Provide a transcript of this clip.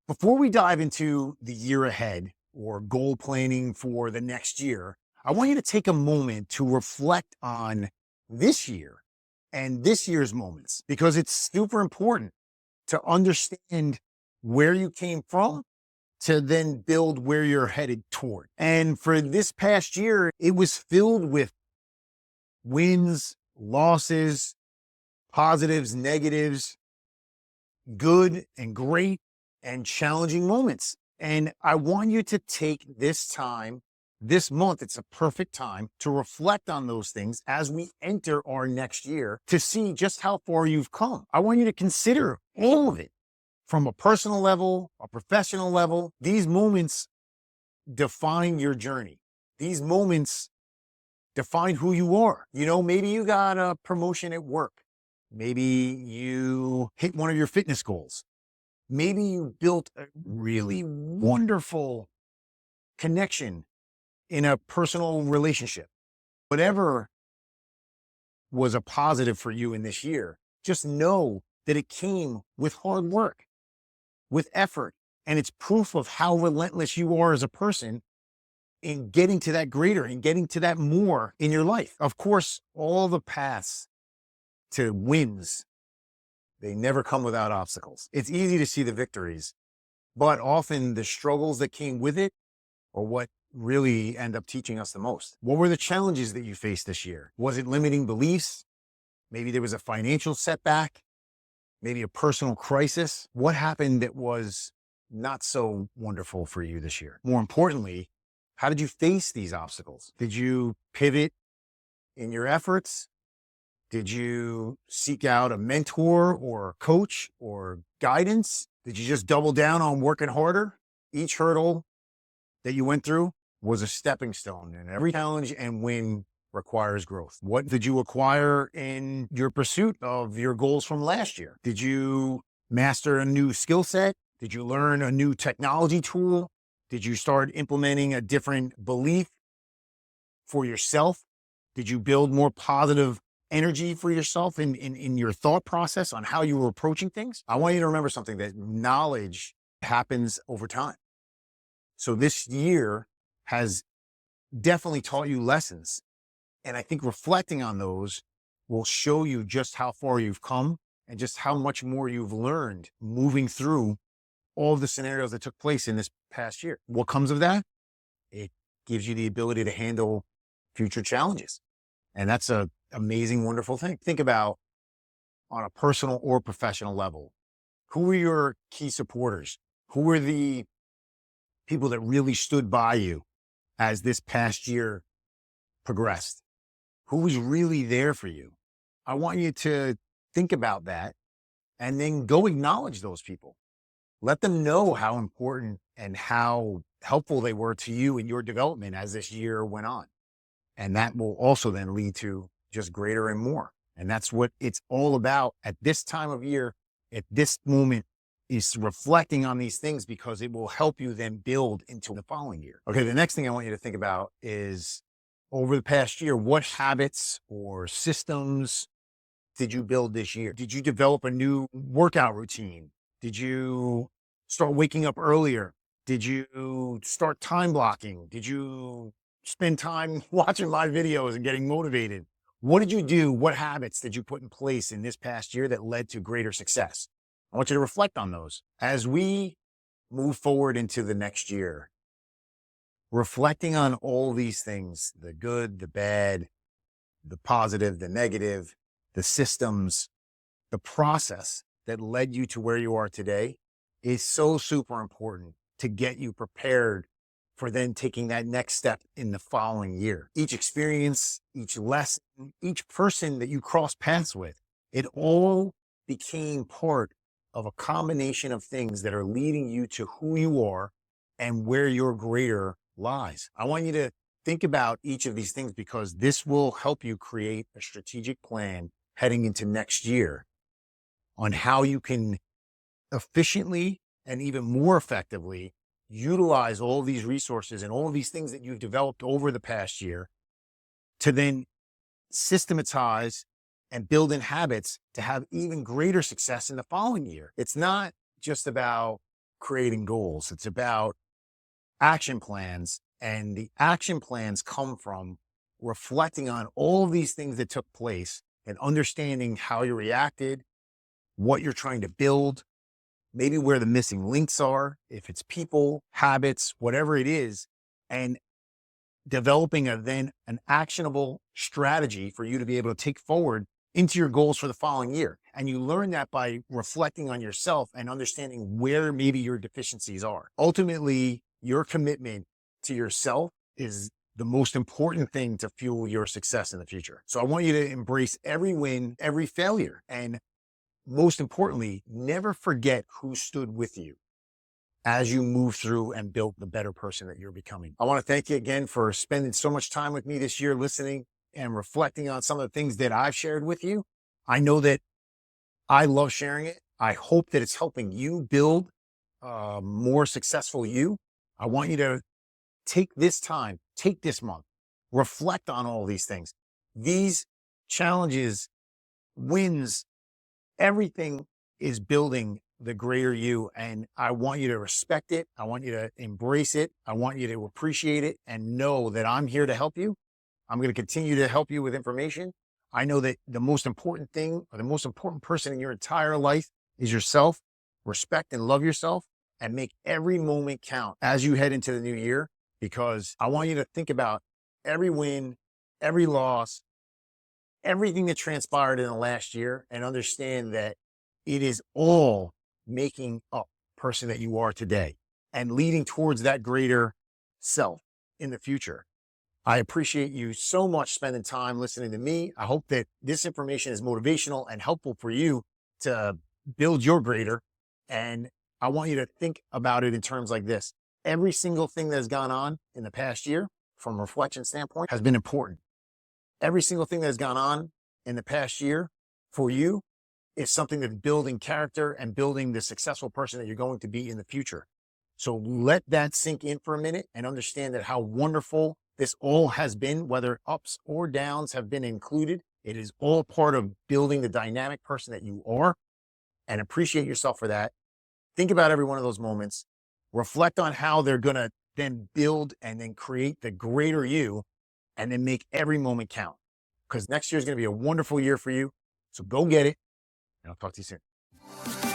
Before we dive into the year ahead or goal planning for the next year, I want you to take a moment to reflect on this year and this year's moments because it's super important to understand where you came from to then build where you're headed toward. And for this past year, it was filled with wins, losses, positives, negatives, good and great and challenging moments. And I want you to take this time, this month, it's a perfect time to reflect on those things as we enter our next year to see just how far you've come. I want you to consider all of it from a personal level, a professional level. These moments define your journey. These moments define who you are. You know, maybe you got a promotion at work. Maybe you hit one of your fitness goals. Maybe you built a really wonderful connection in a personal relationship. Whatever was a positive for you in this year, just know that it came with hard work, with effort, and it's proof of how relentless you are as a person in getting to that greater and getting to that more in your life. Of course, all the paths to wins, they never come without obstacles. It's easy to see the victories, but often the struggles that came with it are what really end up teaching us the most. What were the challenges that you faced this year? Was it limiting beliefs? Maybe there was a financial setback, maybe a personal crisis. What happened that was not so wonderful for you this year? More importantly, how did you face these obstacles? Did you pivot in your efforts? Did you seek out a mentor or a coach or guidance? Did you just double down on working harder? Each hurdle that you went through was a stepping stone, and every challenge and win requires growth. What did you acquire in your pursuit of your goals from last year? Did you master a new skill set? Did you learn a new technology tool? Did you start implementing a different belief for yourself? Did you build more positive energy for yourself in your thought process on how you were approaching things? I want you to remember something, that knowledge happens over time. So this year has definitely taught you lessons. And I think reflecting on those will show you just how far you've come and just how much more you've learned moving through all of the scenarios that took place in this past year. What comes of that? It gives you the ability to handle future challenges. And that's an amazing, wonderful thing. Think about, on a personal or professional level, who were your key supporters? Who were the people that really stood by you as this past year progressed? Who was really there for you? I want you to think about that and then go acknowledge those people. Let them know how important and how helpful they were to you in your development as this year went on. And that will also then lead to just greater and more. And that's what it's all about at this time of year, at this moment, is reflecting on these things, because it will help you then build into the following year. Okay, the next thing I want you to think about is, over the past year, what habits or systems did you build this year? Did you develop a new workout routine? Did you start waking up earlier? Did you start time blocking? Did you spend time watching my videos and getting motivated? What did you do? What habits did you put in place in this past year that led to greater success? I want you to reflect on those. As we move forward into the next year, reflecting on all these things, the good, the bad, the positive, the negative, the systems, the process that led you to where you are today, is so super important to get you prepared for then taking that next step in the following year. Each experience, each lesson, each person that you cross paths with, it all became part of a combination of things that are leading you to who you are and where your greater lies. I want you to think about each of these things, because this will help you create a strategic plan heading into next year on how you can efficiently and even more effectively utilize all these resources and all of these things that you've developed over the past year to then systematize and build in habits to have even greater success in the following year. It's not just about creating goals. It's about action plans. And the action plans come from reflecting on all of these things that took place and understanding how you reacted, what you're trying to build, maybe where the missing links are, if it's people, habits, whatever it is, and developing then an actionable strategy for you to be able to take forward into your goals for the following year. And you learn that by reflecting on yourself and understanding where maybe your deficiencies are. Ultimately, your commitment to yourself is the most important thing to fuel your success in the future. So I want you to embrace every win, every failure, and most importantly, never forget who stood with you as you move through and build the better person that you're becoming. I want to thank you again for spending so much time with me this year, listening and reflecting on some of the things that I've shared with you. I know that I love sharing it. I hope that it's helping you build a more successful you. I want you to take this time, take this month, reflect on all these things. These challenges, wins, everything is building the greater you. And I want you to respect it. I want you to embrace it. I want you to appreciate it and know that I'm here to help you. I'm going to continue to help you with information. I know that the most important thing or the most important person in your entire life is yourself. Respect and love yourself and make every moment count as you head into the new year, because I want you to think about every win, every loss, everything that transpired in the last year and understand that it is all making up the person that you are today and leading towards that greater self in the future. I appreciate you so much spending time listening to me. I hope that this information is motivational and helpful for you to build your greater. And I want you to think about it in terms like this. Every single thing that has gone on in the past year from a reflection standpoint has been important. Every single thing that has gone on in the past year for you is something that's building character and building the successful person that you're going to be in the future. So let that sink in for a minute and understand that how wonderful this all has been, whether ups or downs have been included. It is all part of building the dynamic person that you are, and appreciate yourself for that. Think about every one of those moments, reflect on how they're going to then build and then create the greater you, and then make every moment count, because next year is going to be a wonderful year for you. So go get it, and I'll talk to you soon.